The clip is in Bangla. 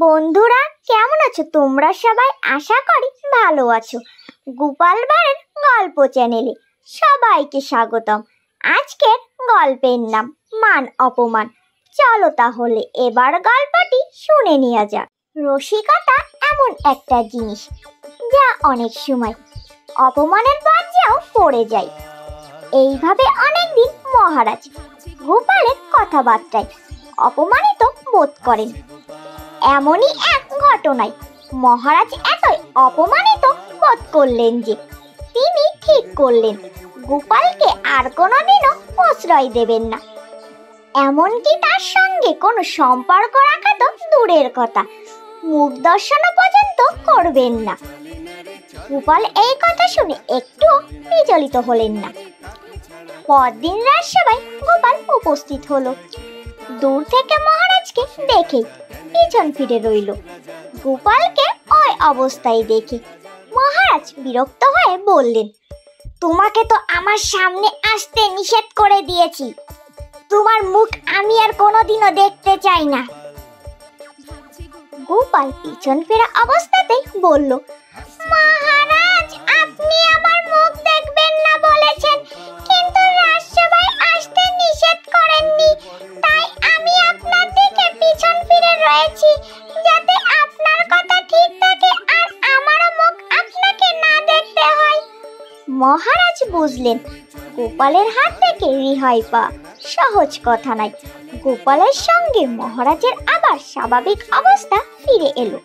বন্ধুরা, কেমন আছো তোমরা সবাই? আশা করি ভালো আছো। গোপাল ভাঁড়ের গল্প চ্যানেলে সবাইকে স্বাগতম। আজকের গল্পের নাম মান অপমান। চলো তাহলে এবার গল্পটি শুনে নেওয়া যাক। রসিকতা এমন একটা জিনিস যা অনেক সময় অপমানের পর্যায়েও পড়ে যায়। এইভাবে অনেকদিন মহারাজ গোপালের কথাবার্তায় অপমানিত বোধ করেন। এমনই এক ঘটনায় মহারাজ এতই অপমানিত বোধ করলেন যে তিনি ঠিক করলেন গোপালকে আর কোনোদিনও প্রশ্রয় দেবেন না, এমনকি তার সঙ্গে কোনো সম্পর্ক রাখা তো দূরের কথা, মুখ দর্শনও পর্যন্ত করবেন না। গোপাল এই কথা শুনে একটু বিচলিত হলেন না। পরদিন রাজসভায় গোপাল উপস্থিত হলো। দূর থেকে মহারাজকে দেখে পিছন ফিরে রইল। গোপালকে ওই অবস্থায় দেখে মহারাজ বিরক্ত হয়ে বললেন, তোমাকে তো আমার সামনে আসতে নিষেধ করে দিয়েছি, তোমার মুখ আমি আর কোনোদিনও দেখতে চাই না। গোপাল পিছন ফেরা অবস্থাতেই বলল, মহারাজ আপনি আমার মুখ দেখবেন না বলেছেন, কিন্তু রাজসভায় আসতে নিষেধ করেননি, তাই আমি আপনার দিকে পিছন ফিরে রয়েছি যাতে আপনার কথা ঠিক থাকে আর আমারও মুখ আপনাকে না দেখতে হয়। মহারাজ বুঝলেন গোপালের হাত থেকে রেহাই পাওয়া সহজ কথা নয়। গোপালের সঙ্গে মহারাজের আবার স্বাভাবিক অবস্থা ফিরে এলো।